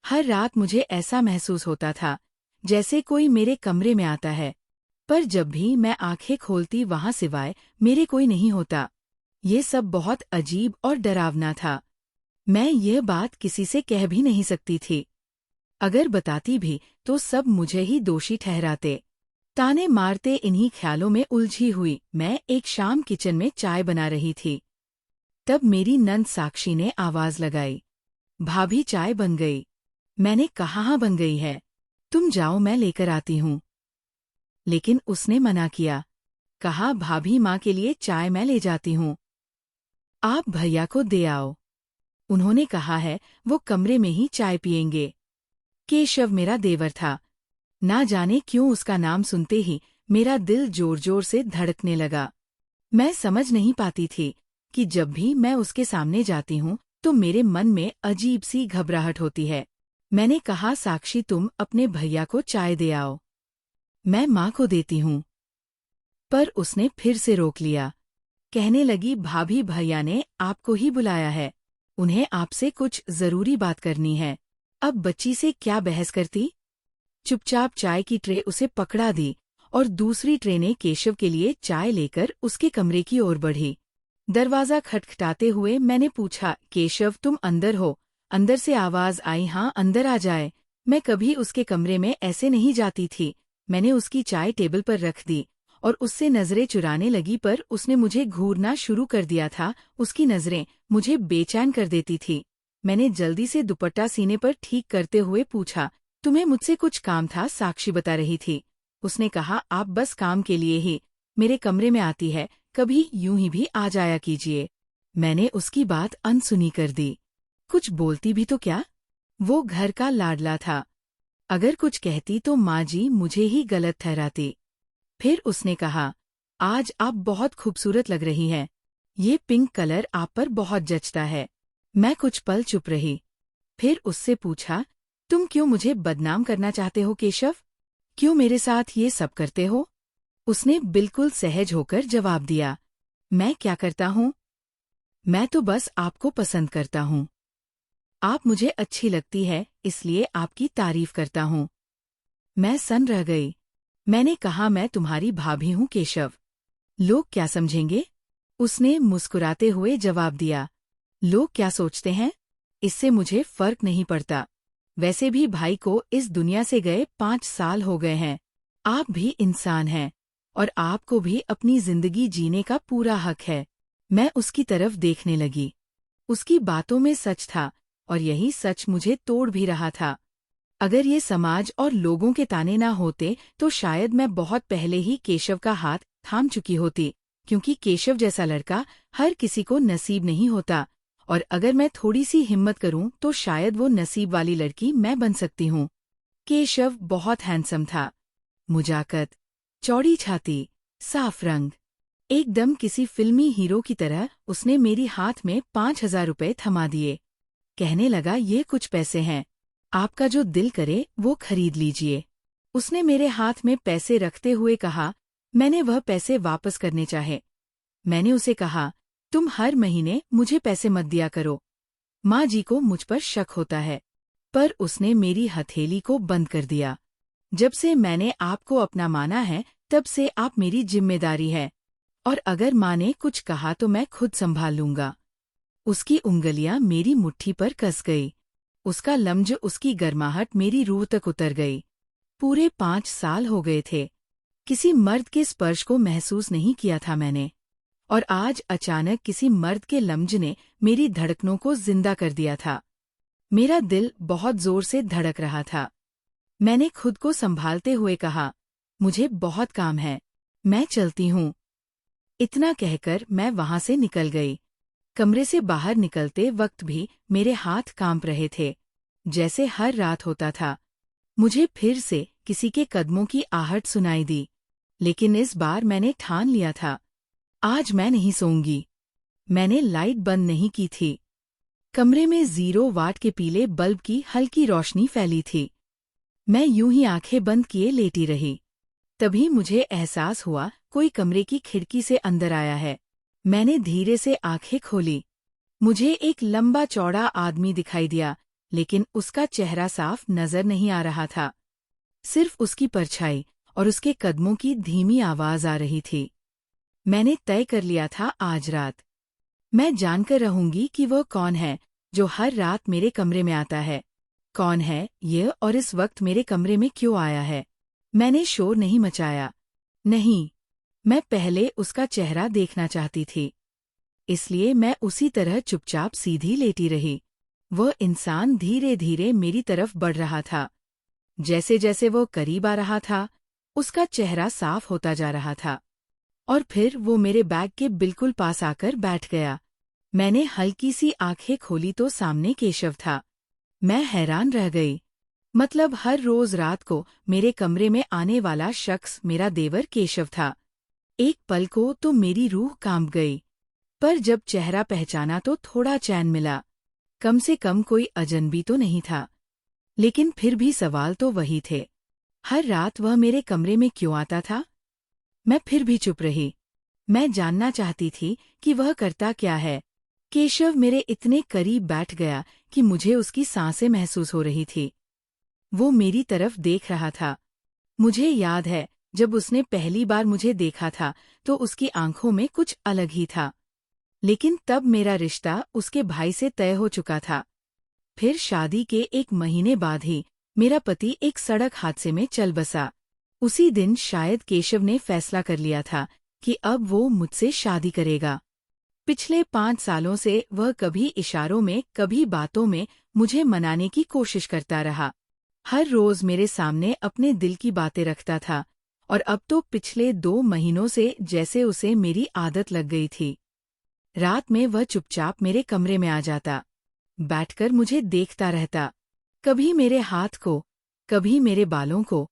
हर रात मुझे ऐसा महसूस होता था जैसे कोई मेरे कमरे में आता है, पर जब भी मैं आंखें खोलती वहां सिवाय मेरे कोई नहीं होता। ये सब बहुत अजीब और डरावना था। मैं यह बात किसी से कह भी नहीं सकती थी। अगर बताती भी तो सब मुझे ही दोषी ठहराते। ताने मारते इन्हीं ख्यालों में उलझी हुई मैं एक शाम किचन में चाय बना रही थी। तब मेरी नंद साक्षी ने आवाज लगाई, भाभी चाय बन गई। मैंने कहा हाँ बन गई है, तुम जाओ मैं लेकर आती हूँ। लेकिन उसने मना किया, कहा भाभी माँ के लिए चाय मैं ले जाती हूँ, आप भैया को दे आओ। उन्होंने कहा है वो कमरे में ही चाय पिएंगे। केशव मेरा देवर था। ना जाने क्यों उसका नाम सुनते ही मेरा दिल जोर जोर से धड़कने लगा। मैं समझ नहीं पाती थी कि जब भी मैं उसके सामने जाती हूँ तो मेरे मन में अजीब सी घबराहट होती है। मैंने कहा साक्षी तुम अपने भैया को चाय दे आओ, मैं माँ को देती हूँ। पर उसने फिर से रोक लिया। कहने लगी भाभी भैया ने आपको ही बुलाया है, उन्हें आपसे कुछ जरूरी बात करनी है। अब बच्ची से क्या बहस करती। चुपचाप चाय की ट्रे उसे पकड़ा दी और दूसरी ट्रे ने केशव के लिए चाय लेकर उसके कमरे की ओर बढ़ी। दरवाजा खटखटाते हुए मैंने पूछा, केशव तुम अंदर हो? अंदर से आवाज आई, हाँ अंदर आ जाए। मैं कभी उसके कमरे में ऐसे नहीं जाती थी। मैंने उसकी चाय टेबल पर रख दी और उससे नजरें चुराने लगी, पर उसने मुझे घूरना शुरू कर दिया था। उसकी नजरें मुझे बेचैन कर देती थी। मैंने जल्दी से दुपट्टा सीने पर ठीक करते हुए पूछा, तुम्हें मुझसे कुछ काम था? साक्षी बता रही थी। उसने कहा, आप बस काम के लिए ही मेरे कमरे में आती है, कभी यूं ही भी आ जाया कीजिए। मैंने उसकी बात अनसुनी कर दी। कुछ बोलती भी तो क्या, वो घर का लाडला था। अगर कुछ कहती तो माँ जी मुझे ही गलत ठहराती। फिर उसने कहा, आज आप बहुत खूबसूरत लग रही हैं, ये पिंक कलर आप पर बहुत जचता है। मैं कुछ पल चुप रही। फिर उससे पूछा, तुम क्यों मुझे बदनाम करना चाहते हो केशव? क्यों मेरे साथ ये सब करते हो? उसने बिल्कुल सहज होकर जवाब दिया, मैं क्या करता हूँ? मैं तो बस आपको पसंद करता हूँ। आप मुझे अच्छी लगती है इसलिए आपकी तारीफ करता हूँ। मैं सन रह गई। मैंने कहा, मैं तुम्हारी भाभी हूँ केशव। लोग क्या समझेंगे? उसने मुस्कुराते हुए जवाब दिया, लोग क्या सोचते हैं इससे मुझे फर्क नहीं पड़ता। वैसे भी भाई को इस दुनिया से गए 5 साल हो गए हैं। आप भी इंसान हैं और आपको भी अपनी जिंदगी जीने का पूरा हक है। मैं उसकी तरफ देखने लगी। उसकी बातों में सच था और यही सच मुझे तोड़ भी रहा था। अगर ये समाज और लोगों के ताने ना होते तो शायद मैं बहुत पहले ही केशव का हाथ थाम चुकी होती, क्योंकि केशव जैसा लड़का हर किसी को नसीब नहीं होता। और अगर मैं थोड़ी सी हिम्मत करूं तो शायद वो नसीब वाली लड़की मैं बन सकती हूं। केशव बहुत हैंडसम था। मुजाकत, चौड़ी छाती, साफ रंग, एकदम किसी फिल्मी हीरो की तरह। उसने मेरी हाथ में 5,000 रुपए थमा दिए। कहने लगा, ये कुछ पैसे हैं, आपका जो दिल करे वो खरीद लीजिए। उसने मेरे हाथ में पैसे रखते हुए कहा, मैंने वह पैसे वापस करने चाहे। मैंने उसे कहा, तुम हर महीने मुझे पैसे मत दिया करो, माँ जी को मुझ पर शक होता है। पर उसने मेरी हथेली को बंद कर दिया। जब से मैंने आपको अपना माना है तब से आप मेरी जिम्मेदारी है, और अगर माँ ने कुछ कहा तो मैं खुद संभाल लूंगा। उसकी उंगलियां मेरी मुट्ठी पर कस गई। उसका लम्ज, उसकी गर्माहट मेरी रूह तक उतर गई। पूरे 5 साल हो गए थे किसी मर्द के स्पर्श को महसूस नहीं किया था मैंने, और आज अचानक किसी मर्द के लम्ज ने मेरी धड़कनों को जिंदा कर दिया था। मेरा दिल बहुत जोर से धड़क रहा था। मैंने खुद को संभालते हुए कहा, मुझे बहुत काम है, मैं चलती हूँ। इतना कहकर मैं वहां से निकल गई। कमरे से बाहर निकलते वक्त भी मेरे हाथ कांप रहे थे, जैसे हर रात होता था। मुझे फिर से किसी के कदमों की आहट सुनाई दी, लेकिन इस बार मैंने ठान लिया था, आज मैं नहीं सोऊंगी। मैंने लाइट बंद नहीं की थी। कमरे में 0 वाट के पीले बल्ब की हल्की रोशनी फैली थी। मैं यूं ही आंखें बंद किए लेटी रही। तभी मुझे एहसास हुआ कोई कमरे की खिड़की से अंदर आया है। मैंने धीरे से आंखें खोली। मुझे एक लंबा चौड़ा आदमी दिखाई दिया, लेकिन उसका चेहरा साफ नजर नहीं आ रहा था। सिर्फ उसकी परछाई और उसके कदमों की धीमी आवाज आ रही थी। मैंने तय कर लिया था आज रात मैं जानकर रहूंगी कि वह कौन है जो हर रात मेरे कमरे में आता है। कौन है यह और इस वक्त मेरे कमरे में क्यों आया है। मैंने शोर नहीं मचाया। नहीं, मैं पहले उसका चेहरा देखना चाहती थी। इसलिए मैं उसी तरह चुपचाप सीधी लेटी रही। वह इंसान धीरे धीरे मेरी तरफ बढ़ रहा था। जैसे जैसे वो करीब आ रहा था, उसका चेहरा साफ होता जा रहा था। और फिर वो मेरे बैग के बिल्कुल पास आकर बैठ गया। मैंने हल्की सी आंखें खोली तो सामने केशव था। मैं हैरान रह गई। मतलब हर रोज रात को मेरे कमरे में आने वाला शख्स मेरा देवर केशव था। एक पल को तो मेरी रूह कांप गई, पर जब चेहरा पहचाना तो थोड़ा चैन मिला। कम से कम कोई अजनबी तो नहीं था। लेकिन फिर भी सवाल तो वही थे। हर रात वह मेरे कमरे में क्यों आता था? मैं फिर भी चुप रही। मैं जानना चाहती थी कि वह करता क्या है। केशव मेरे इतने करीब बैठ गया कि मुझे उसकी सांसें महसूस हो रही थी। वो मेरी तरफ देख रहा था। मुझे याद है जब उसने पहली बार मुझे देखा था तो उसकी आंखों में कुछ अलग ही था। लेकिन तब मेरा रिश्ता उसके भाई से तय हो चुका था। फिर शादी के 1 महीने बाद ही मेरा पति एक सड़क हादसे में चल बसा। उसी दिन शायद केशव ने फैसला कर लिया था कि अब वो मुझसे शादी करेगा। पिछले 5 सालों से वह कभी इशारों में कभी बातों में मुझे मनाने की कोशिश करता रहा। हर रोज मेरे सामने अपने दिल की बातें रखता था और अब तो पिछले 2 महीनों से जैसे उसे मेरी आदत लग गई थी। रात में वह चुपचाप मेरे कमरे में आ जाता, बैठकर मुझे देखता रहता। कभी मेरे हाथ को, कभी मेरे बालों को,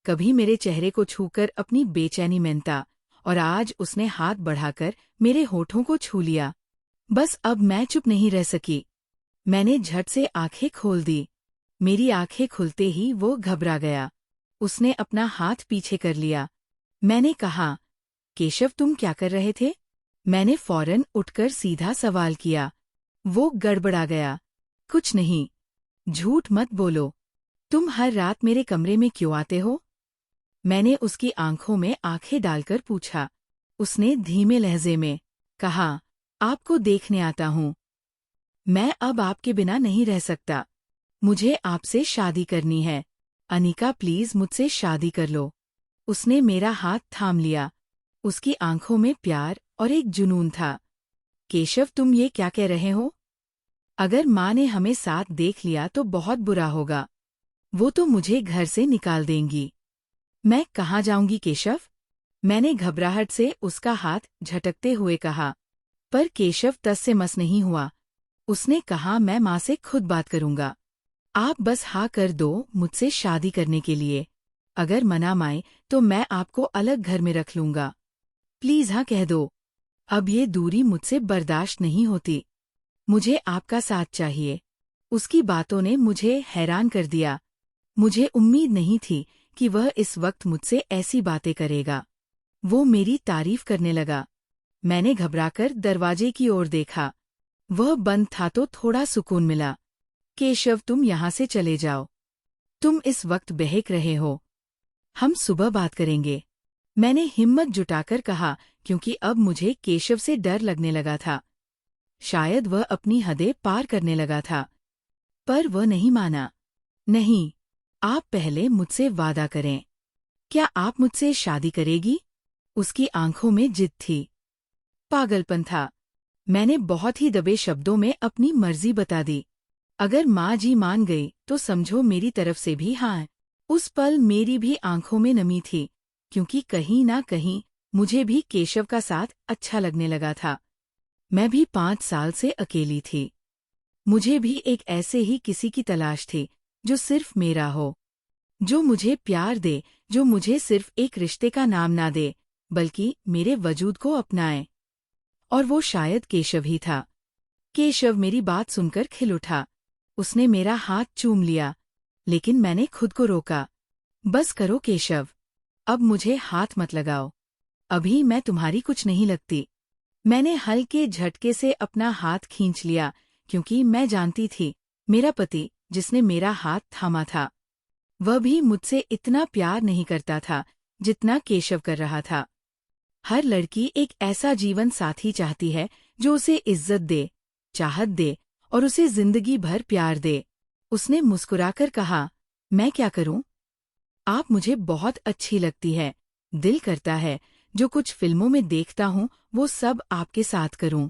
कभी मेरे चेहरे को छूकर अपनी बेचैनी मेंता, और आज उसने हाथ बढ़ाकर मेरे होठों को छू लिया। बस अब मैं चुप नहीं रह सकी। मैंने झट से आंखें खोल दी। मेरी आंखें खुलते ही वो घबरा गया। उसने अपना हाथ पीछे कर लिया। मैंने कहा, केशव तुम क्या कर रहे थे? मैंने फौरन उठकर सीधा सवाल किया। वो गड़बड़ा गया। कुछ नहीं। झूठ मत बोलो। तुम हर रात मेरे कमरे में क्यों आते हो? मैंने उसकी आंखों में आंखें डालकर पूछा। उसने धीमे लहजे में कहा, आपको देखने आता हूँ। मैं अब आपके बिना नहीं रह सकता। मुझे आपसे शादी करनी है। अनिका प्लीज मुझसे शादी कर लो। उसने मेरा हाथ थाम लिया। उसकी आंखों में प्यार और एक जुनून था। केशव तुम ये क्या कह रहे हो? अगर माँ ने हमें साथ देख लिया तो बहुत बुरा होगा। वो तो मुझे घर से निकाल देंगी। मैं कहाँ जाऊंगी केशव? मैंने घबराहट से उसका हाथ झटकते हुए कहा। पर केशव तस से मस नहीं हुआ। उसने कहा, मैं माँ से खुद बात करूंगा। आप बस हाँ कर दो मुझसे शादी करने के लिए। अगर मना माए तो मैं आपको अलग घर में रख लूंगा। प्लीज हाँ कह दो। अब ये दूरी मुझसे बर्दाश्त नहीं होती। मुझे आपका साथ चाहिए। उसकी बातों ने मुझे हैरान कर दिया। मुझे उम्मीद नहीं थी कि वह इस वक्त मुझसे ऐसी बातें करेगा। वो मेरी तारीफ करने लगा। मैंने घबराकर दरवाजे की ओर देखा। वह बंद था तो थोड़ा सुकून मिला। केशव तुम यहाँ से चले जाओ। तुम इस वक्त बहक रहे हो। हम सुबह बात करेंगे। मैंने हिम्मत जुटाकर कहा, क्योंकि अब मुझे केशव से डर लगने लगा था। शायद वह अपनी हदें पार करने लगा था। पर वह नहीं माना। नहीं, आप पहले मुझसे वादा करें। क्या आप मुझसे शादी करेगी? उसकी आंखों में जिद थी। पागलपन था। मैंने बहुत ही दबे शब्दों में अपनी मर्जी बता दी। अगर माँ जी मान गई तो समझो मेरी तरफ से भी हाँ। उस पल मेरी भी आंखों में नमी थी, क्योंकि कहीं ना कहीं मुझे भी केशव का साथ अच्छा लगने लगा था। मैं भी 5 साल से अकेली थी। मुझे भी एक ऐसे ही किसी की तलाश थी जो सिर्फ मेरा हो, जो मुझे प्यार दे, जो मुझे सिर्फ एक रिश्ते का नाम ना दे बल्कि मेरे वजूद को अपनाए। और वो शायद केशव ही था। केशव मेरी बात सुनकर खिल उठा। उसने मेरा हाथ चूम लिया, लेकिन मैंने खुद को रोका। बस करो केशव, अब मुझे हाथ मत लगाओ। अभी मैं तुम्हारी कुछ नहीं लगती। मैंने हल्के झटके से अपना हाथ खींच लिया, क्योंकि मैं जानती थी मेरा पति जिसने मेरा हाथ थामा था। वह भी मुझसे इतना प्यार नहीं करता था जितना केशव कर रहा था। हर लड़की एक ऐसा जीवन साथी चाहती है जो उसे इज्जत दे, चाहत दे और उसे जिंदगी भर प्यार दे। उसने मुस्कुराकर कहा, मैं क्या करूं? आप मुझे बहुत अच्छी लगती है। दिल करता है जो कुछ फिल्मों में देखता हूं वो सब आपके साथ करूं।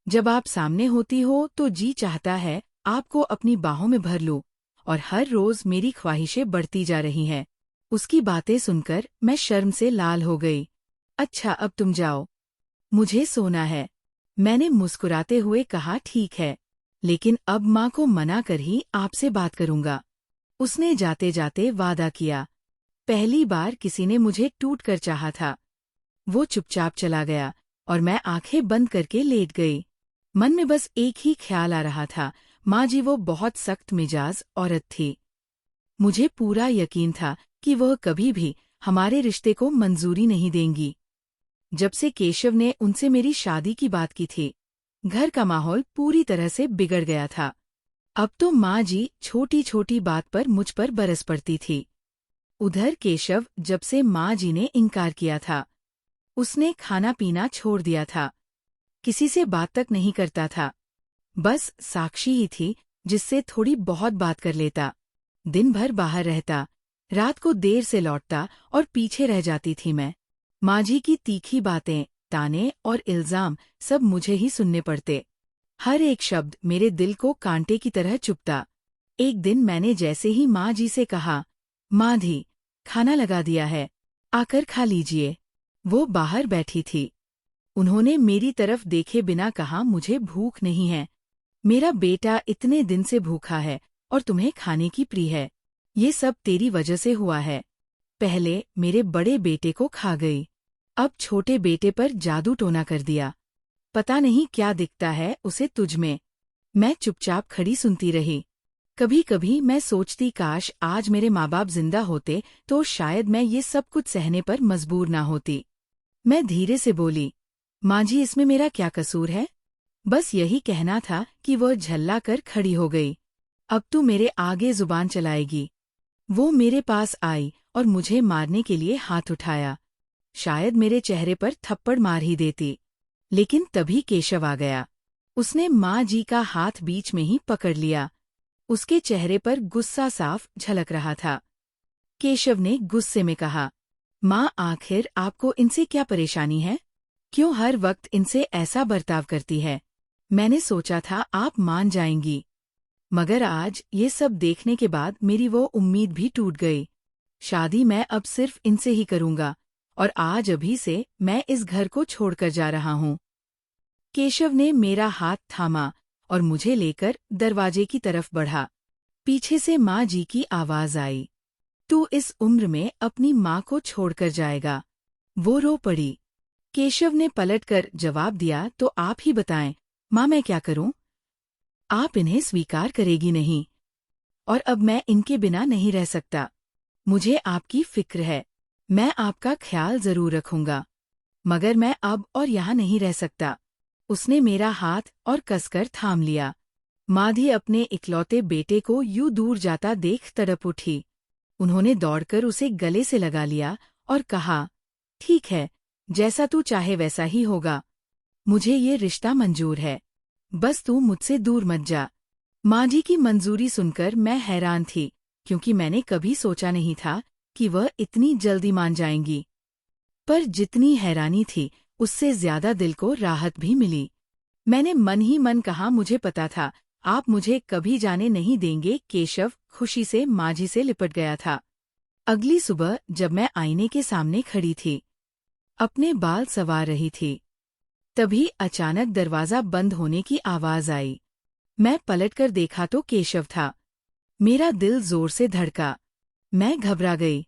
जब आप सामने होती हो तो जी चाहता है आपको अपनी बाहों में भर लूं और हर रोज मेरी ख्वाहिशें बढ़ती जा रही हैं। उसकी बातें सुनकर मैं शर्म से लाल हो गई। अच्छा अब तुम जाओ, मुझे सोना है। मैंने मुस्कुराते हुए कहा ठीक है, लेकिन अब माँ को मना कर ही आपसे बात करूंगा। उसने जाते जाते वादा किया। पहली बार किसी ने मुझे टूट कर चाहा था। वो चुपचाप चला गया और मैं आंखें बंद करके लेट गई। मन में बस एक ही ख्याल आ रहा था, माँ जी वो बहुत सख्त मिजाज औरत थी। मुझे पूरा यकीन था कि वह कभी भी हमारे रिश्ते को मंजूरी नहीं देंगी। जब से केशव ने उनसे मेरी शादी की बात की थी, घर का माहौल पूरी तरह से बिगड़ गया था। अब तो माँ जी छोटी छोटी बात पर मुझ पर बरस पड़ती थी। उधर केशव जब से माँ जी ने इनकार किया था, उसने खाना पीना छोड़ दिया था, किसी से बात तक नहीं करता था। बस साक्षी ही थी जिससे थोड़ी बहुत बात कर लेता। दिन भर बाहर रहता, रात को देर से लौटता और पीछे रह जाती थी मैं। माँ जी की तीखी बातें, ताने और इल्जाम सब मुझे ही सुनने पड़ते। हर एक शब्द मेरे दिल को कांटे की तरह चुभता। एक दिन मैंने जैसे ही माँ जी से कहा, माँ धी, खाना लगा दिया है, आकर खा लीजिए। वो बाहर बैठी थी। उन्होंने मेरी तरफ देखे बिना कहा, मुझे भूख नहीं है। मेरा बेटा इतने दिन से भूखा है और तुम्हें खाने की प्री है। ये सब तेरी वजह से हुआ है। पहले मेरे बड़े बेटे को खा गई, अब छोटे बेटे पर जादू टोना कर दिया। पता नहीं क्या दिखता है उसे तुझ में। मैं चुपचाप खड़ी सुनती रही। कभी कभी मैं सोचती काश आज मेरे माँ बाप जिंदा होते तो शायद मैं ये सब कुछ सहने पर मजबूर ना होती। मैं धीरे से बोली, माँ जी इसमें मेरा क्या कसूर है? बस यही कहना था कि वह झल्ला कर खड़ी हो गई। अब तू मेरे आगे जुबान चलाएगी? वो मेरे पास आई और मुझे मारने के लिए हाथ उठाया। शायद मेरे चेहरे पर थप्पड़ मार ही देती, लेकिन तभी केशव आ गया। उसने माँ जी का हाथ बीच में ही पकड़ लिया। उसके चेहरे पर गुस्सा साफ झलक रहा था। केशव ने गुस्से में कहा, माँ आखिर आपको इनसे क्या परेशानी है? क्यों हर वक्त इनसे ऐसा बर्ताव करती है? मैंने सोचा था आप मान जाएंगी, मगर आज ये सब देखने के बाद मेरी वो उम्मीद भी टूट गई। शादी मैं अब सिर्फ इनसे ही करूंगा और आज अभी से मैं इस घर को छोड़कर जा रहा हूँ। केशव ने मेरा हाथ थामा और मुझे लेकर दरवाजे की तरफ बढ़ा। पीछे से माँ जी की आवाज आई, तू इस उम्र में अपनी माँ को छोड़कर जाएगा? वो रो पड़ी। केशव ने पलटकर जवाब दिया, तो आप ही बताएं, माँ मैं क्या करूं? आप इन्हें स्वीकार करेगी नहीं, और अब मैं इनके बिना नहीं रह सकता। मुझे आपकी फिक्र है, मैं आपका ख्याल जरूर रखूंगा, मगर मैं अब और यहाँ नहीं रह सकता। उसने मेरा हाथ और कसकर थाम लिया। माधी अपने इकलौते बेटे को यूं दूर जाता देख तड़प उठी। उन्होंने दौड़कर उसे गले से लगा लिया और कहा, ठीक है, जैसा तू चाहे वैसा ही होगा। मुझे ये रिश्ता मंजूर है, बस तू मुझसे दूर मत जा। माँ जी की मंजूरी सुनकर मैं हैरान थी, क्योंकि मैंने कभी सोचा नहीं था कि वह इतनी जल्दी मान जाएंगी। पर जितनी हैरानी थी उससे ज्यादा दिल को राहत भी मिली। मैंने मन ही मन कहा, मुझे पता था आप मुझे कभी जाने नहीं देंगे। केशव खुशी से माँ जी से लिपट गया था। अगली सुबह जब मैं आईने के सामने खड़ी थी, अपने बाल संवार रही थी, तभी अचानक दरवाजा बंद होने की आवाज आई। मैं पलटकर देखा तो केशव था। मेरा दिल जोर से धड़का। मैं घबरा गई।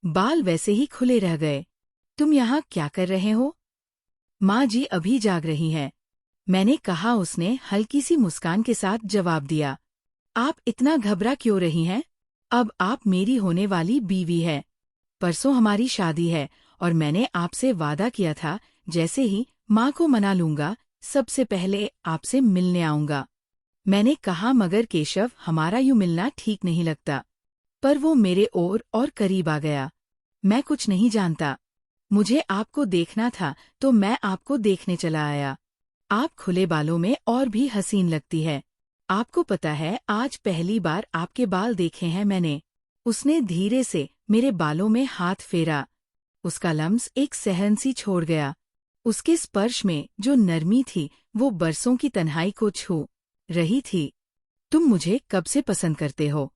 बाल वैसे ही खुले रह गए। तुम यहाँ क्या कर रहे हो? माँ जी अभी जाग रही हैं, मैंने कहा। उसने हल्की सी मुस्कान के साथ जवाब दिया। आप इतना घबरा क्यों रही हैं? अब आप मेरी होने वाली बीवी है। परसों हमारी शादी है और मैंने आपसे वादा किया था जैसे ही माँ को मना लूंगा सबसे पहले आपसे मिलने आऊंगा। मैंने कहा, मगर केशव, हमारा यूं मिलना ठीक नहीं लगता। पर वो मेरे और करीब आ गया। मैं कुछ नहीं जानता। मुझे आपको देखना था तो मैं आपको देखने चला आया। आप खुले बालों में और भी हसीन लगती है। आपको पता है, आज पहली बार आपके बाल देखे हैं मैंने। उसने धीरे से मेरे बालों में हाथ फेरा। उसका लम्स एक सहन सी छोड़ गया। उसके स्पर्श में जो नरमी थी वो बरसों की तन्हाई को छू रही थी। तुम मुझे कब से पसंद करते हो?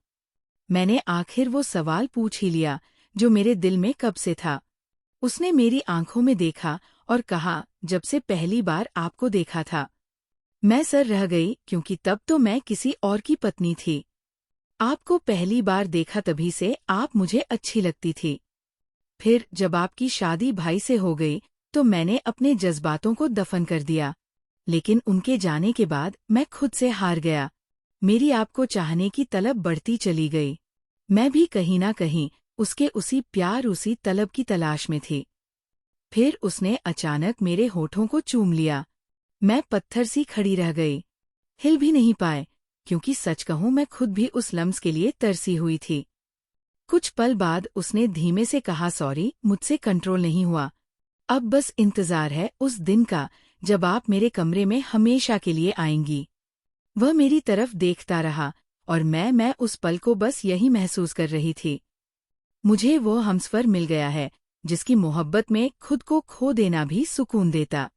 मैंने आखिर वो सवाल पूछ ही लिया जो मेरे दिल में कब से था। उसने मेरी आंखों में देखा और कहा, जब से पहली बार आपको देखा था। मैं सर रह गई, क्योंकि तब तो मैं किसी और की पत्नी थी। आपको पहली बार देखा तभी से आप मुझे अच्छी लगती थी। फिर जब आपकी शादी भाई से हो गई तो मैंने अपने जज्बातों को दफन कर दिया। लेकिन उनके जाने के बाद मैं खुद से हार गया। मेरी आपको चाहने की तलब बढ़ती चली गई। मैं भी कहीं ना कहीं उसके उसी प्यार, उसी तलब की तलाश में थी। फिर उसने अचानक मेरे होठों को चूम लिया। मैं पत्थर सी खड़ी रह गई। हिल भी नहीं पाए, क्योंकि सच कहूं मैं खुद भी उस लम्स के लिए तरसी हुई थी। कुछ पल बाद उसने धीमे से कहा, सॉरी, मुझसे कंट्रोल नहीं हुआ। अब बस इंतजार है उस दिन का जब आप मेरे कमरे में हमेशा के लिए आएंगी। वह मेरी तरफ देखता रहा और मैं उस पल को बस यही महसूस कर रही थी। मुझे वो हमसफर मिल गया है जिसकी मोहब्बत में खुद को खो देना भी सुकून देता।